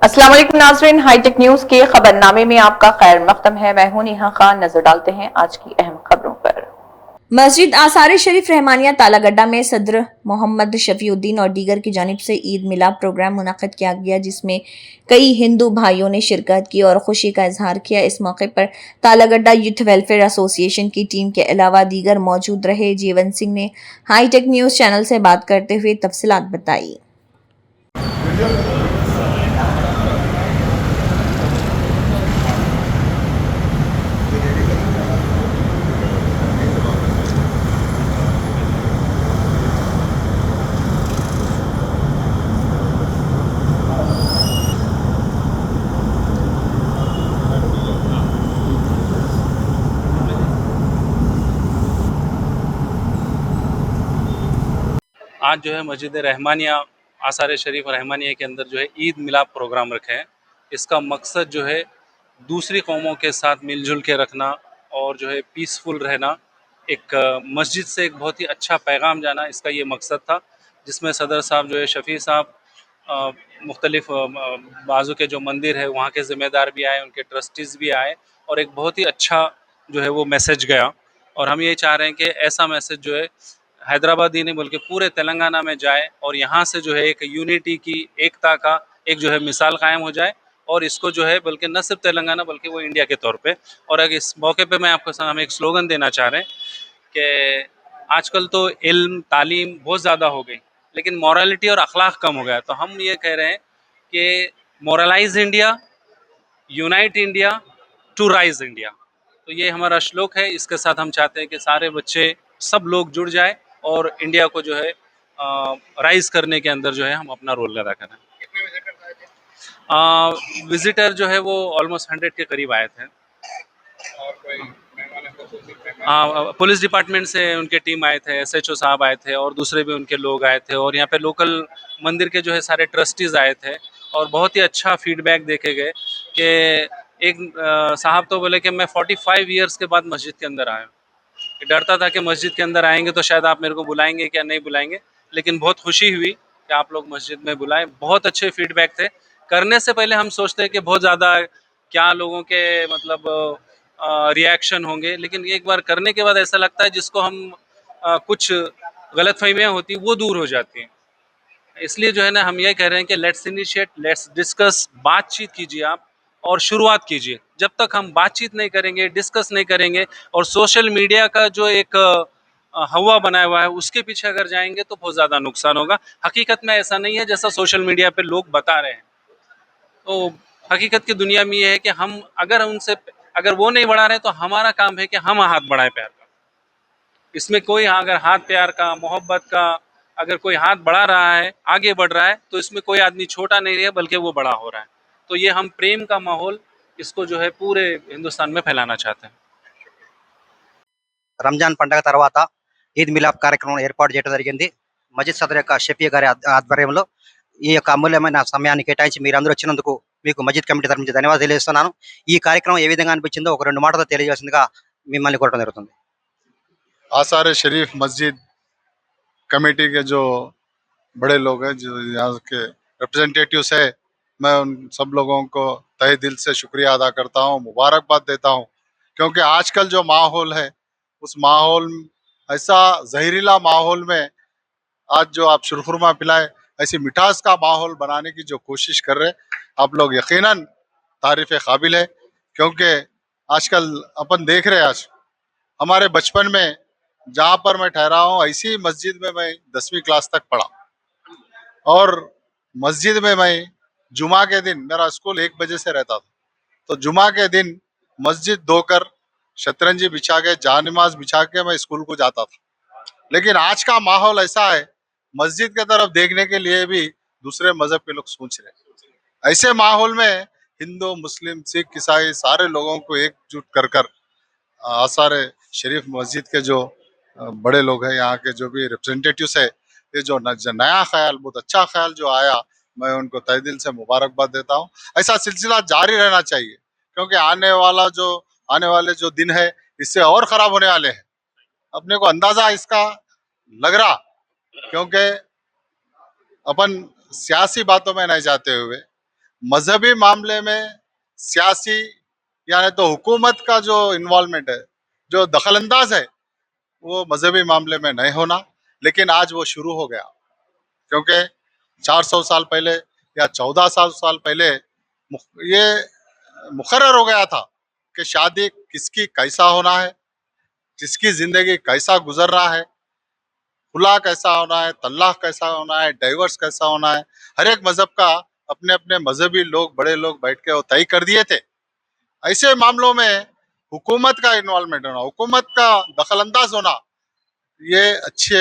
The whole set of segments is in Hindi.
अस्सलाम वालेकुम नाज़रीन, हाईटेक न्यूज के खबरनामे में आपका खैर मकदम है। मैं हूं नेहा खान। नजर डालते हैं आज की अहम खबरों पर। मस्जिद आसार शरीफ रहमानिया तालागड्डा में सदर मोहम्मद शफीउद्दीन और दीगर की जानिब से ईद मिलाद प्रोग्राम मुनक्किद किया गया, जिसमें कई हिंदू भाइयों ने शिरकत की और खुशी का इजहार किया। इस मौके पर तालागड्डा यूथ वेलफेयर एसोसिएशन की टीम के अलावा दीगर मौजूद रहे। जीवन सिंह ने हाईटेक न्यूज चैनल से बात करते हुए तफसीलात बताई। आज जो है मस्जिद रहमानिया आसार शरीफ रहमानिया के अंदर जो है ईद मिलाद प्रोग्राम रखे हैं। इसका मकसद जो है दूसरी कौमों के साथ मिलजुल के रखना और जो है पीसफुल रहना, एक मस्जिद से एक बहुत ही अच्छा पैगाम जाना, इसका ये मकसद था। जिसमें सदर साहब जो है शफ़ी साहब मुख्तलिफ बाज़ू के जो मंदिर है वहाँ के ज़िम्मेदार भी आए, उनके ट्रस्टीज़ भी आए और एक बहुत ही अच्छा जो है वो मैसेज गया। और हम ये चाह रहे हैं कि ऐसा मैसेज जो है हैदराबाद ही नहीं बल्कि पूरे तेलंगाना में जाए और यहाँ से जो है एक यूनिटी की, एकता का एक जो है मिसाल कायम हो जाए। और इसको जो है बल्कि न सिर्फ तेलंगाना बल्कि वो इंडिया के तौर पे। और अगर इस मौके पे मैं आपको हम एक स्लोगन देना चाह रहे हैं कि आजकल तो इल्म तालीम बहुत ज़्यादा हो गई लेकिन मॉरलिटी और अखलाक कम हो गया। तो हम ये कह रहे हैं कि moralise India, unite India, to rise India. तो ये हमारा श्लोक है। इसके साथ हम चाहते हैं कि सारे बच्चे, सब लोग जुड़ जाए और इंडिया को जो है राइज करने के अंदर जो है हम अपना रोल अदा करें। विजिटर जो है वो ऑलमोस्ट 100 के करीब आए थे। पुलिस डिपार्टमेंट से उनके टीम आए थे, एसएचओ साहब आए थे और दूसरे भी उनके लोग आए थे और यहाँ पे लोकल मंदिर के जो है सारे ट्रस्टीज़ आए थे और बहुत ही अच्छा फीडबैक देखे गए कि एक साहब तो बोले कि मैं 45 ईयर्स के बाद मस्जिद के अंदर आया हूँ। डरता था कि मस्जिद के अंदर आएंगे तो शायद आप मेरे को बुलाएंगे क्या नहीं बुलाएंगे, लेकिन बहुत खुशी हुई कि आप लोग मस्जिद में बुलाए। बहुत अच्छे फीडबैक थे। करने से पहले हम सोचते हैं कि बहुत ज़्यादा क्या लोगों के मतलब रिएक्शन होंगे, लेकिन एक बार करने के बाद ऐसा लगता है जिसको हम कुछ गलतफहमियाँ होती वो दूर हो जाती हैं। इसलिए जो है ना हम ये कह रहे हैं कि लेट्स इनिशिएट, लेट्स डिस्कस, बातचीत कीजिए आप और शुरुआत कीजिए। जब तक हम बातचीत नहीं करेंगे, डिस्कस नहीं करेंगे और सोशल मीडिया का जो एक हवा बनाया हुआ है उसके पीछे अगर जाएंगे तो बहुत ज़्यादा नुकसान होगा। हकीकत में ऐसा नहीं है जैसा सोशल मीडिया पे लोग बता रहे हैं। तो हकीकत की दुनिया में ये है कि हम अगर उनसे, अगर वो नहीं बढ़ा रहे तो हमारा काम है कि हम हाथ बढ़ाएं प्यार का। इसमें कोई अगर हाथ प्यार का, मोहब्बत का अगर कोई हाथ बढ़ा रहा है, आगे बढ़ रहा है, तो इसमें कोई आदमी छोटा नहीं है बल्कि वो बड़ा हो रहा है। तो ये हम प्रेम का माहौल इसको जो है पूरे हिंदुस्तान में फैलाना चाहते हैं। రంజాన్ పండగ తర్వాత ఈద్ మిలాద్ కార్యక్రమం ఏర్పాటు చేయడం జరిగింది. మజిద్ సదర్ యొక్క షఫీ గారి ఆధ్వర్యంలో ఈ యొక్క అమూల్యమైన సమయాన్ని కేటాయించి మీరందరూ వచ్చినందుకు మీకు మజిద్ కమిటీ తరఫు నుంచి ధన్యవాదాలు తెలియజేస్తున్నాను. ఈ కార్యక్రమం ఏ విధంగా అనిపించిందో ఒక 2 మాటలతో తెలియజేయాల్సిందిగా మిమ్మల్ని కోరడం జరుగుతుంది. आसार शरीफ मस्जिद कमेटी के जो बड़े लोग हैं, जो यहाँ के रिप्रेजेंटेटिव्स है, मैं उन सब लोगों को तहे दिल से शुक्रिया अदा करता हूँ, मुबारकबाद देता हूँ। क्योंकि आजकल जो माहौल है उस माहौल, ऐसा जहरीला माहौल में आज जो आप शुरखुरमा पिलाए, ऐसी मिठास का माहौल बनाने की जो कोशिश कर रहे आप लोग, यकीनन तारीफ काबिल है। क्योंकि आजकल अपन देख रहे हैं, आज हमारे बचपन में जहाँ पर मैं ठहरा हूँ ऐसी मस्जिद में मैं 10वीं क्लास तक पढ़ा और मस्जिद में मैं जुमा के दिन, मेरा स्कूल 1 बजे से रहता था, तो जुमा के दिन मस्जिद धोकर शतरंजी बिछा के जानिमाज बिछा के मैं स्कूल को जाता था। लेकिन आज का माहौल ऐसा है, मस्जिद के तरफ देखने के लिए भी दूसरे मजहब के लोग सोच रहे हैं। ऐसे माहौल में हिंदू, मुस्लिम, सिख, ईसाई सारे लोगों को एकजुट कर कर आसार शरीफ मस्जिद के जो बड़े लोग हैं, यहाँ के जो भी रिप्रेजेंटेटिव्स है, ये जो नया ख्याल, बहुत अच्छा ख्याल जो आया, मैं उनको तहे दिल से मुबारकबाद देता हूँ। ऐसा सिलसिला जारी रहना चाहिए क्योंकि आने वाले जो दिन है इससे और खराब होने वाले हैं। अपने को अंदाजा इसका लग रहा, क्योंकि अपन सियासी बातों में नहीं जाते हुए मजहबी मामले में सियासी यानी तो हुकूमत का जो इन्वॉल्वमेंट है, जो दखलंदाज है, वो मजहबी मामले में नहीं होना, लेकिन आज वो शुरू हो गया। क्योंकि 400 साल पहले या 1400 साल पहले ये मुकर्रर हो गया था कि शादी किसकी कैसा होना है, किसकी जिंदगी कैसा गुजर रहा है, खुला कैसा होना है, तलाक कैसा होना है, डाइवर्स कैसा होना है। हर एक मजहब का अपने अपने मजहबी लोग, बड़े लोग बैठ के वो तय कर दिए थे। ऐसे मामलों में हुकूमत का इन्वॉल्वमेंट होना, हुकूमत का दखलंदाज होना, ये अच्छे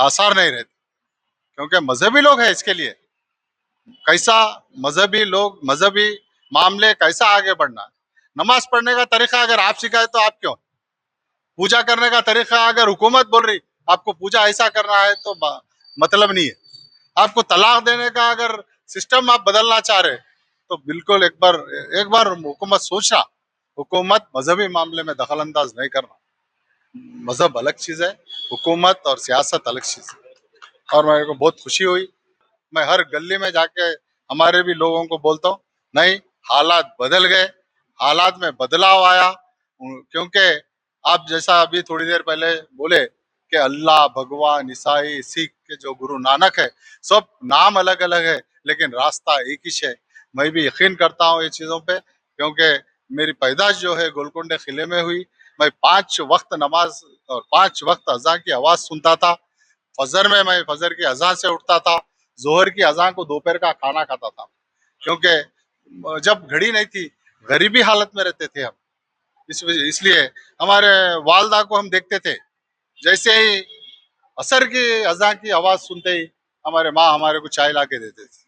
आसार नहीं रहते। क्योंकि मजहबी लोग हैं इसके लिए, कैसा मजहबी लोग, मजहबी मामले कैसा आगे बढ़ना है। नमाज पढ़ने का तरीका अगर आप सिखाए तो आप क्यों, पूजा करने का तरीका अगर हुकूमत बोल रही आपको पूजा ऐसा करना है तो मतलब नहीं है। आपको तलाक देने का अगर सिस्टम आप बदलना चाह रहे तो बिल्कुल एक बार हुकूमत सोचना, हुकूमत मजहबी मामले में दखल अंदाज नहीं करना। मजहब अलग चीज है, हुकूमत और सियासत अलग चीज है। और मेरे को बहुत खुशी हुई, मैं हर गली में जाके हमारे भी लोगों को बोलता हूँ, नहीं हालात बदल गए, हालात में बदलाव आया। क्योंकि आप जैसा अभी थोड़ी देर पहले बोले कि अल्लाह, भगवान, ईसाई, सिख के जो गुरु नानक है, सब नाम अलग अलग है लेकिन रास्ता एक ही है। मैं भी यकीन करता हूँ ये चीज़ों पे, क्योंकि मेरी पैदाश जो है गोलकुंडे किले में हुई। मैं 5 वक्त नमाज और 5 वक्त अज़ान की आवाज़ सुनता था। फजर में मैं फजर की अज़ान से उठता था, जोहर की अज़ान को दोपहर का खाना खाता था। क्योंकि जब घड़ी नहीं थी, गरीबी हालत में रहते थे हम, इसलिए हमारे वालदा को हम देखते थे, जैसे ही असर की अज़ान की आवाज़ सुनते ही हमारे माँ हमारे को चाय ला के देते थे।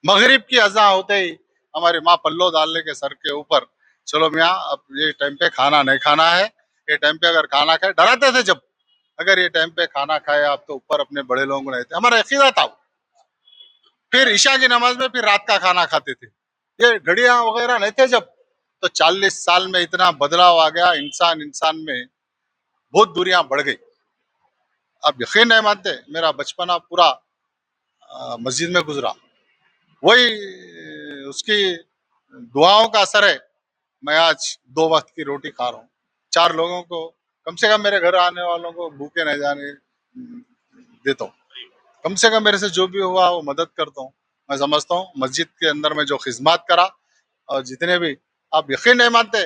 मगरिब की अज़ान होते ही हमारी माँ पल्लो डालने के सर के ऊपर, चलो मियाँ अब ये टाइम पे खाना नहीं खाना है, ये टाइम पे अगर खाना खाए, डराते थे जब, अगर ये टाइम पे खाना खाए आप तो ऊपर अपने बड़े लोगों को नहीं थे, हमारा अकीदा था। फिर ईशा की नमाज में फिर रात का खाना खाते थे। ये घड़ियां वगैरह नहीं थे जब, तो 40 साल में इतना बदलाव आ गया, इंसान इंसान में बहुत दूरियां बढ़ गई। आप यकीन नहीं मानते, मेरा बचपना पूरा मस्जिद में गुजरा। वही उसकी दुआओं का असर है, मैं आज 2 वक्त की रोटी खा रहा हूँ। 4 लोगों को, कम से कम मेरे घर आने वालों को भूखे नहीं जाने देता हूँ। कम से कम मेरे से जो भी हुआ वो मदद करता हूँ। मैं समझता हूँ मस्जिद के अंदर में जो खिदमत करा, और जितने भी, आप यकीन नहीं मानते,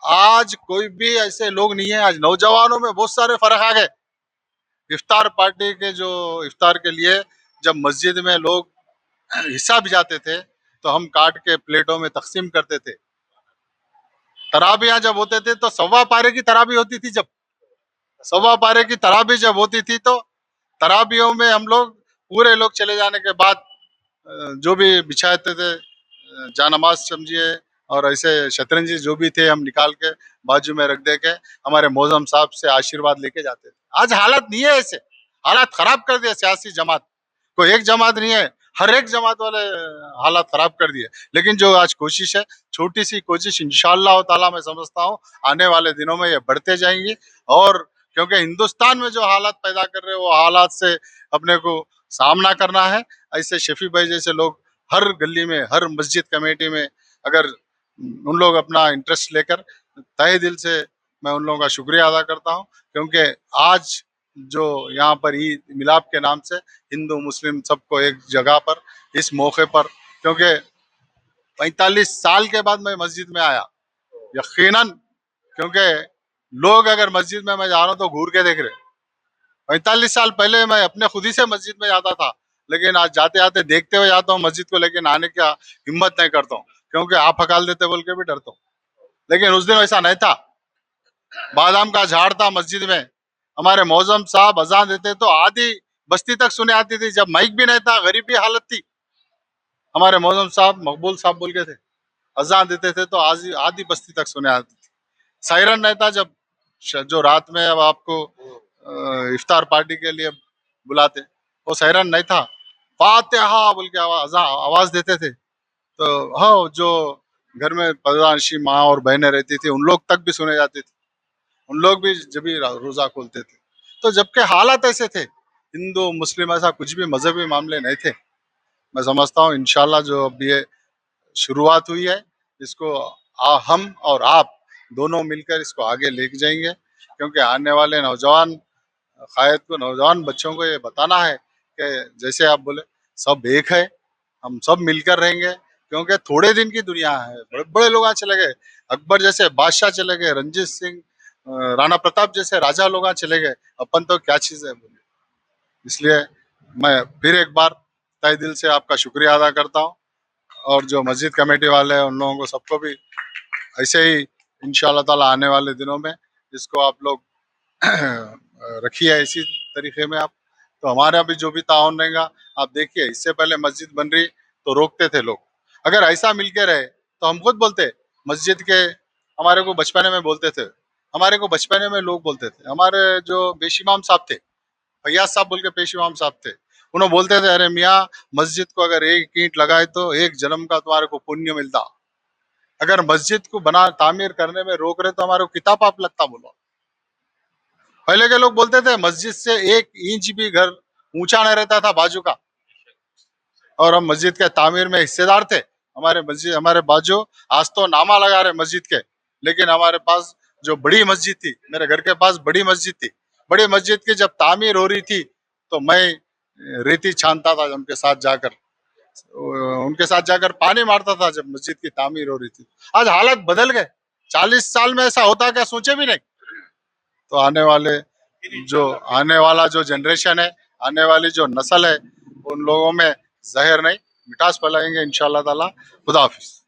आज कोई भी ऐसे लोग नहीं है। आज नौजवानों में बहुत सारे फर्क आ गए। इफ्तार पार्टी के जो इफ्तार के लिए जब मस्जिद में लोग हिस्सा भी जाते थे तो हम काट के प्लेटों में तकसीम करते थे। तराबियां जब होते थे तो 1.25 पारे की तराबी होती थी। जब 1.25 पारे की तराबी जब होती थी तो तराबियों में हम लोग पूरे लोग चले जाने के बाद जो भी बिछाते थे, जानमाज समझिए और ऐसे शतरंजी जो भी थे, हम निकाल के बाजू में रख दे के हमारे मौजम साहब से आशीर्वाद लेके जाते थे। आज हालत नहीं है ऐसे, हालात खराब कर दिया सियासी जमात। कोई एक जमात नहीं है, हर एक जमात वाले हालात खराब कर दिए। लेकिन जो आज कोशिश है, छोटी सी कोशिश, इंशाअल्लाह ताला मैं समझता हूँ आने वाले दिनों में ये बढ़ते जाएंगे। और क्योंकि हिंदुस्तान में जो हालात पैदा कर रहे हैं वो हालात से अपने को सामना करना है। ऐसे शफी भाई जैसे लोग हर गली में, हर मस्जिद कमेटी में, अगर उन लोग अपना इंटरेस्ट लेकर, तहे दिल से मैं उन लोगों का शुक्रिया अदा करता हूँ। क्योंकि आज जो यहाँ पर ईद मिलाप के नाम से हिंदू मुस्लिम सबको एक जगह पर, इस मौके पर, क्योंकि 45 साल के बाद मैं मस्जिद में आया यकीनन, क्योंकि लोग अगर मस्जिद में मैं जा रहा हूँ तो घूर के देख रहे। 45 साल पहले मैं अपने खुद ही से मस्जिद में जाता था, लेकिन आज जाते आते देखते हुए जाता हूँ मस्जिद को, लेकिन आने का हिम्मत नहीं करता हूँ, क्योंकि आप हकाल देते बोल के भी डरता हूँ। लेकिन उस दिन वैसा नहीं था, बादाम का झाड़ था मस्जिद में, हमारे मौजम साहब अजान देते तो आधी बस्ती तक सुने आती थी। जब माइक भी नहीं था, गरीबी हालत थी, हमारे मौजम साहब मकबूल साहब बोल के थे, अजान देते थे तो आधी आधी बस्ती तक सुने आती थी। सायरन नहीं था, जब जो रात में अब आपको इफ्तार पार्टी के लिए बुलाते, वो सायरन नहीं था, फातिहा बोल के आवाज देते थे। तो हाँ, जो घर में पैदाशी माँ और बहनें रहती थी उन लोग तक भी सुने जाती थी, उन लोग भी जब भी रोजा खोलते थे। तो जबकि हालात ऐसे थे, हिंदू मुस्लिम ऐसा कुछ भी मजहबी मामले नहीं थे, मैं समझता हूँ इंशाल्लाह जो अब ये शुरुआत हुई है इसको हम और आप दोनों मिलकर इसको आगे लेके जाएंगे, क्योंकि आने वाले नौजवान शायद को नौजवान बच्चों को ये बताना है कि जैसे आप बोले सब एक है, हम सब मिलकर रहेंगे, क्योंकि थोड़े दिन की दुनिया है। बड़े बड़े लोग आज चले गए, अकबर जैसे बादशाह चले गए, रंजीत सिंह राणा प्रताप जैसे राजा लोग आज चले गए, अपन तो क्या चीज है बोले। इसलिए मैं फिर एक बार तहे दिल से आपका शुक्रिया अदा करता हूँ, और जो मस्जिद कमेटी वाले हैं उन लोगों को सबको भी ऐसे ही इंशाल्लाह ताला आने वाले दिनों में इसको आप लोग रखिए इसी तरीके में आप, तो हमारा भी जो भी ताउन रहेगा। आप देखिए इससे पहले मस्जिद बन रही तो रोकते थे लोग, अगर ऐसा मिलके रहे तो हम खुद बोलते मस्जिद के, हमारे को बचपने में बोलते थे, हमारे को बचपने में लोग बोलते थे, हमारे जो पेश इमाम साहब थे, फैयाज साहब बोल के पेश इमाम साहब थे, उन्होंने बोलते थे अरे मियाँ मस्जिद को अगर एक ईंट लगाए तो एक जन्म का तुम्हारे को पुण्य मिलता, अगर मस्जिद को बना तामीर करने में रोक रहे तो हमारे को किताब पाप लगता। बोलो पहले के लोग बोलते थे मस्जिद से 1 इंच भी घर ऊंचा नहीं रहता था बाजू का, और हम मस्जिद के तामीर में हिस्सेदार थे। हमारे बाजू आज तो नामा लगा रहे मस्जिद के, लेकिन हमारे पास जो बड़ी मस्जिद थी, मेरे घर के पास बड़ी मस्जिद थी, बड़ी मस्जिद की जब तामीर हो रही थी तो मैं रेती छानता था उनके साथ जाकर पानी मारता था जब मस्जिद की तामीर हो रही थी। आज हालत बदल गए, 40 साल में ऐसा होता क्या सोचे भी नहीं। तो आने वाला जो जनरेशन है, आने वाली जो नस्ल है, उन लोगों में जहर नहीं मिठास फैलाएंगे इंशाल्लाह ताला। खुदा हाफिज।